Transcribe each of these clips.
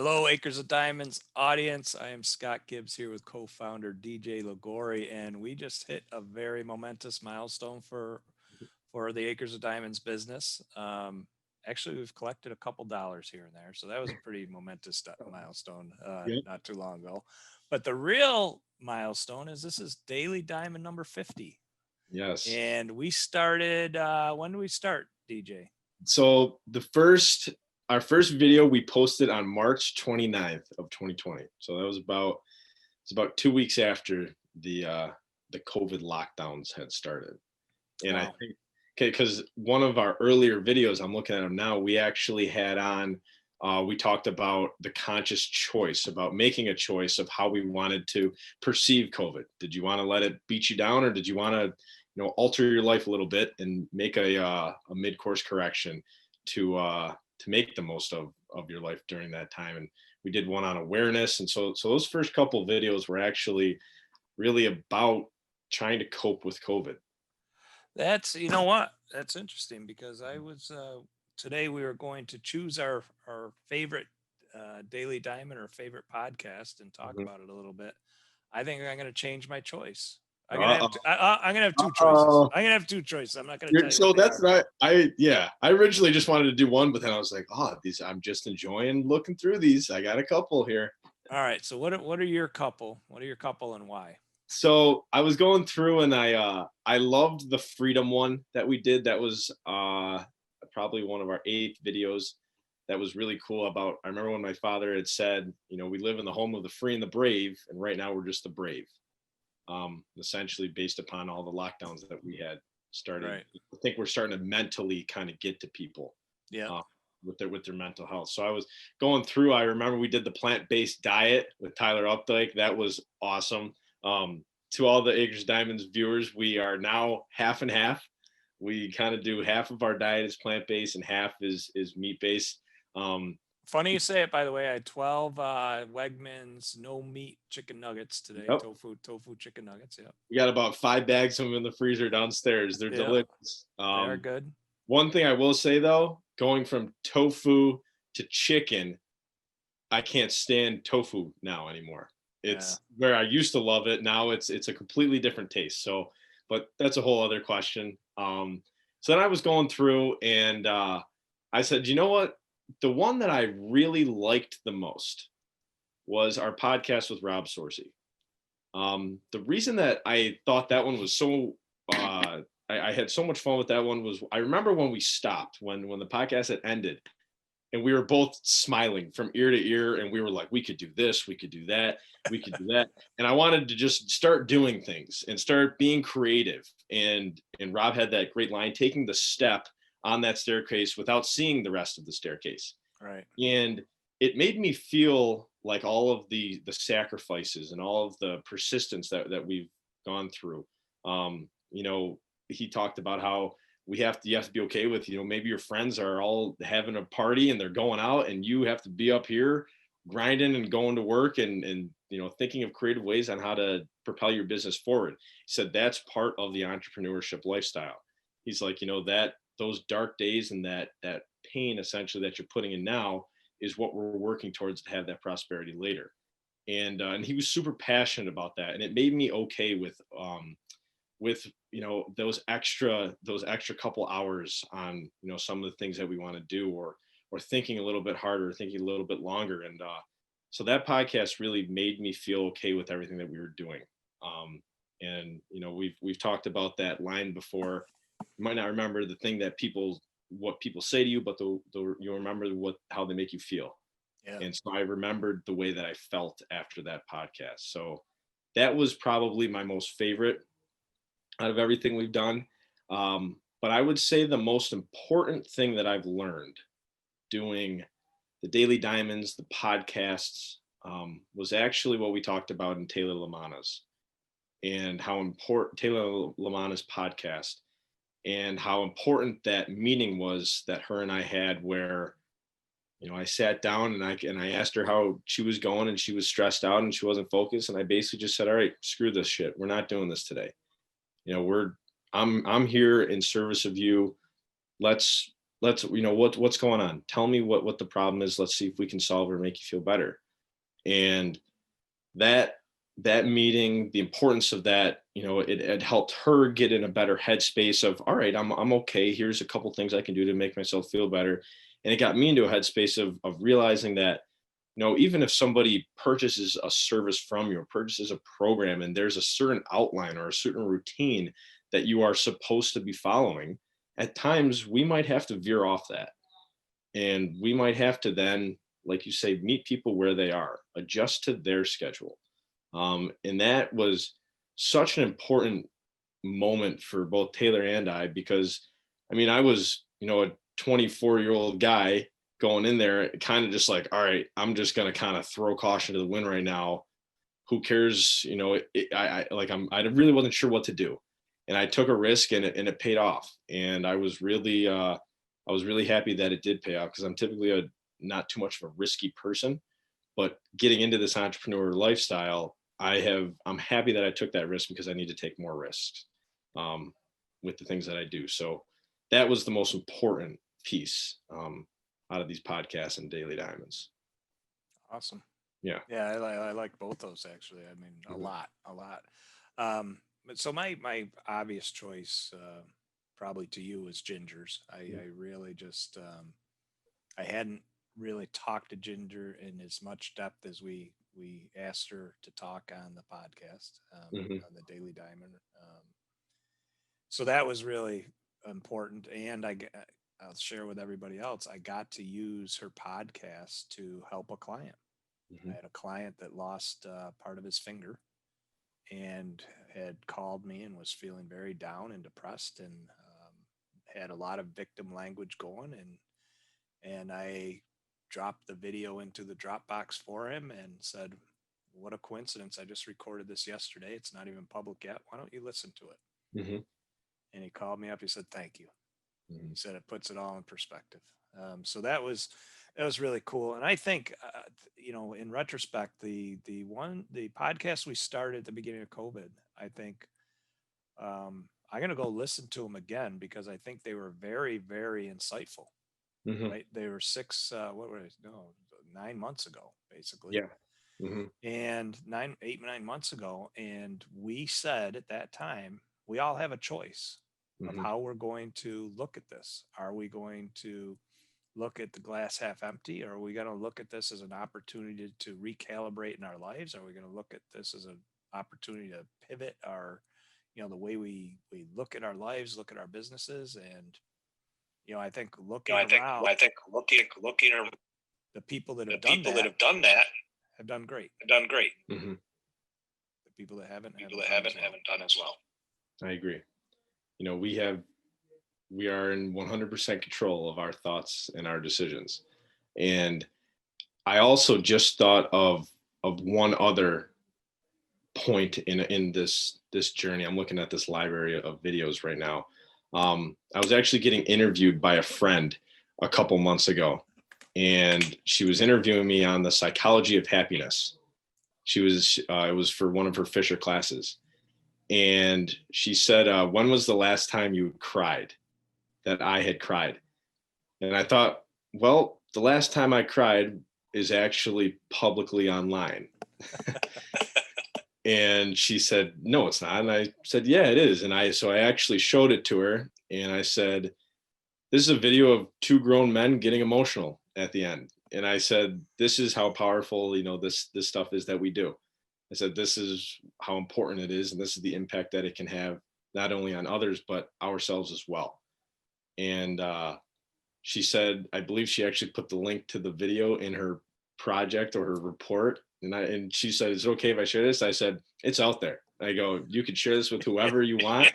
Hello, Acres of Diamonds audience. I am Scott Gibbs here with co-founder DJ Lagori, and we just hit a very momentous milestone for the Acres of Diamonds business. Actually, we've collected a couple dollars here and there, so that was a pretty momentous milestone Yep. not too long ago. But the real milestone is this is Daily Diamond number 50, Yes. and we started. When do we start, DJ? So our first video we posted on March 29th of 2020. So that was it's about 2 weeks after the COVID lockdowns had started. And I Wow. think okay, because one of our earlier videos, I'm looking at them now, we actually had on we talked about the conscious choice, about making a choice of how we wanted to perceive COVID. Did you want to let it beat you down, or did you want to, alter your life a little bit and make a mid-course correction to make the most of your life during that time? And we did one on awareness, and so those first couple videos were actually really about trying to cope with COVID. That's you know what? That's interesting because I was today we were going to choose our favorite Daily Diamond or favorite podcast and talk Mhm. about it a little bit. I think I'm going to change my choice. Uh-oh. I'm gonna have two choices. Uh-oh. I'm gonna have two choices. I'm not gonna tell you what So they that's are. not yeah. I originally just wanted to do one, but then I was like, oh, these I'm just enjoying looking through these. I got a couple here. All right. So what are your couple? What are your couple and why? So I was going through and I loved the freedom one that we did. That was probably one of our eighth videos. That was really cool. About I remember when my father had said, we live in the home of the free and the brave, and right now we're just the brave. Essentially based upon all the lockdowns that we had started. Right. I think we're starting to mentally kind of get to people Yeah. uh, with their mental health. So I was going through. I remember we did the plant-based diet with Tyler Updike. That was awesome. To all the Acres Diamonds viewers, we are now half and half. We kind of do half of our diet is plant-based and half is meat-based. Um, Funny you say it, by the way. I had 12 Wegmans no meat chicken nuggets today. yep. Tofu chicken nuggets. Yep. We got about 5 bags of them in the freezer downstairs. They're Yep. delicious. They are good. One thing I will say though, going from tofu to chicken, I can't stand tofu now anymore. Yeah. It's where I used to love it. Now it's a completely different taste. So, but that's a whole other question. So then I was going through and I said, you know what? The one that I really liked the most was our podcast with Rob Sorsey. The reason that I thought that one was so I had so much fun with that one was I remember when we stopped when the podcast had ended and we were both smiling from ear to ear and we were like, we could do this, we could do that, we could do that. And I wanted to just start doing things and start being creative. And Rob had that great line, taking the step on that staircase without seeing the rest of the staircase. Right. And it made me feel like all of the sacrifices and all of the persistence that we've gone through. He talked about how you have to be okay with, maybe your friends are all having a party and they're going out and you have to be up here grinding and going to work and thinking of creative ways on how to propel your business forward. He said that's part of the entrepreneurship lifestyle. He's like, that those dark days and that pain essentially that you're putting in now is what we're working towards to have that prosperity later. And he was super passionate about that, and it made me okay with those extra couple hours on some of the things that we want to do, or thinking a little bit harder, thinking a little bit longer. And so that podcast really made me feel okay with everything that we were doing. And we've talked about that line before. You might not remember the thing that what people say to you, but you'll remember how they make you feel. Yeah. And so I remembered the way that I felt after that podcast. So that was probably my most favorite out of everything we've done. But I would say the most important thing that I've learned doing the Daily Diamonds, the podcasts, was actually what we talked about in Taylor Lamanna's, and how important Taylor Lamanna's podcast, and how important that meeting was that her and I had, where I sat down and I asked her how she was going, and she was stressed out and she wasn't focused, and I basically just said, all right, screw this shit, we're not doing this today. We're I'm here in service of you. Let's let's, what's going on. Tell me what the problem is. Let's see if we can solve it or make you feel better. And that that meeting, the importance of that, it helped her get in a better headspace of, all right, I'm okay. Here's a couple things I can do to make myself feel better. And it got me into a headspace of realizing that, even if somebody purchases a service from you or purchases a program and there's a certain outline or a certain routine that you are supposed to be following, at times we might have to veer off that. And we might have to then, like you say, meet people where they are, adjust to their schedule. And that was such an important moment for both Taylor and I, because I mean, I was, a 24-year-old guy going in there, kind of just like, all right, I'm just going to kind of throw caution to the wind right now. Who cares? I really wasn't sure what to do. And I took a risk, and it paid off. And I was really happy that it did pay off, because I'm typically not too much of a risky person, but getting into this entrepreneur lifestyle, I'm happy that I took that risk, because I need to take more risks um, with the things that I do. So that was the most important piece out of these podcasts and Daily Diamonds. Awesome. Yeah. Yeah, I like both those actually. I mean, a lot. But so my obvious choice, probably to you, is Ginger's. I really just I hadn't really talked to Ginger in as much depth as we asked her to talk on the podcast, Hmm. on the Daily Diamond. So that was really important, and I'll share with everybody else. I got to use her podcast to help a client. I Hmm. had a client that lost part of his finger and had called me and was feeling very down and depressed, and had a lot of victim language going, and I dropped the video into the Dropbox for him and said, "What a coincidence! I just recorded this yesterday. It's not even public yet. Why don't you listen to it?" Hmm. And he called me up. He said, "Thank you." Hmm. He said it puts it all in perspective. So that was really cool. And I think, in retrospect, the podcast we started at the beginning of COVID, I think, I'm gonna go listen to them again, because I think they were very, very insightful. Hmm. Right? They were six, what were they? No, 9 months ago, basically, Yeah. Hmm. and 9 months ago, and we said at that time, we all have a choice of Hmm. how we're going to look at this. Are we going to look at the glass half empty, or are we going to look at this as an opportunity to recalibrate in our lives? Are we going to look at this as an opportunity to pivot our, the way we look at our lives, look at our businesses? And I think looking around, Looking around, the people that the have done people that that have done that have done great. have done great. Hmm. The people that haven't People haven't that done as well. haven't done as well. I agree. We are in 100% control of our thoughts and our decisions. And I also just thought of one other point in this journey. I'm looking at this library of videos right now. I was actually getting interviewed by a friend a couple months ago, and she was interviewing me on the psychology of happiness. It was for one of her Fisher classes, and she said, "When was the last time you cried?" That I had cried, and I thought, well, the last time I cried is actually publicly online. And she said, "No, it's not." And I said, "Yeah, it is." And so I actually showed it to her, and I said, "This is a video of two grown men getting emotional at the end." And I said, "This is how powerful, this stuff is that we do." I said, "This is how important it is, and this is the impact that it can have, not only on others but ourselves as well." And she said, I believe she actually put the link to the video in her project or her report. And she said, "Is it okay if I share this?" I said, "It's out there." I go, "You can share this with whoever you want."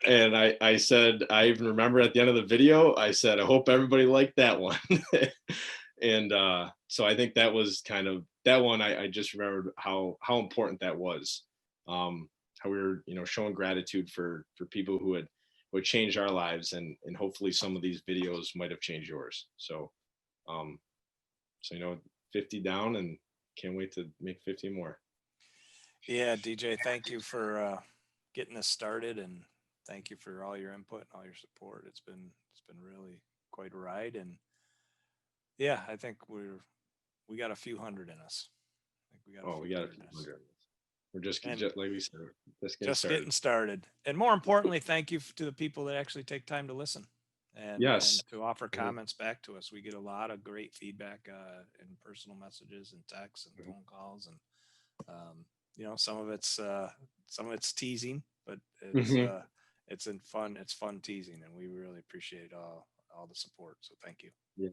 And I said, I even remember at the end of the video, I said, "I hope everybody liked that one." And so I think that was kind of that one. I just remembered how important that was. How we were, showing gratitude for people who had would change our lives, and hopefully some of these videos might have changed yours. So um 50 down, and can't wait to make 50 more. Yeah, DJ, thank you for getting us started, and thank you for all your input and all your support. It's been really quite a ride. And yeah, I think we got a few hundred in us. I think we got Oh, a we few got a hundred few in us. hundred. We're just, And like we said, just getting just started. getting started. And more importantly, thank you to the people that actually take time to listen and Yes. to offer Mhm. comments back to us. We get a lot of great feedback in personal messages and texts and Mhm. phone calls, and you know, some of it's teasing, but Mhm. it's in fun. It's fun teasing, and we really appreciate all the support. So thank you. Yeah.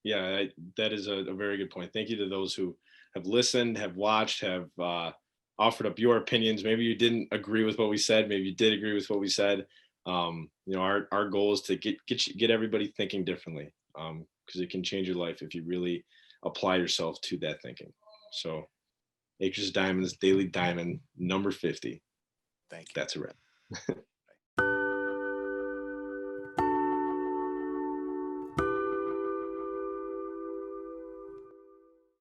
Yeah, that is a very good point. Thank you to those who have listened, have watched, have offered up your opinions. Maybe you didn't agree with what we said. Maybe you did agree with what we said. You know, our goal is to get everybody thinking differently, because it can change your life if you really apply yourself to that thinking. So, Acres of Diamonds, Daily Diamond, number 50. Thank you. That's a wrap.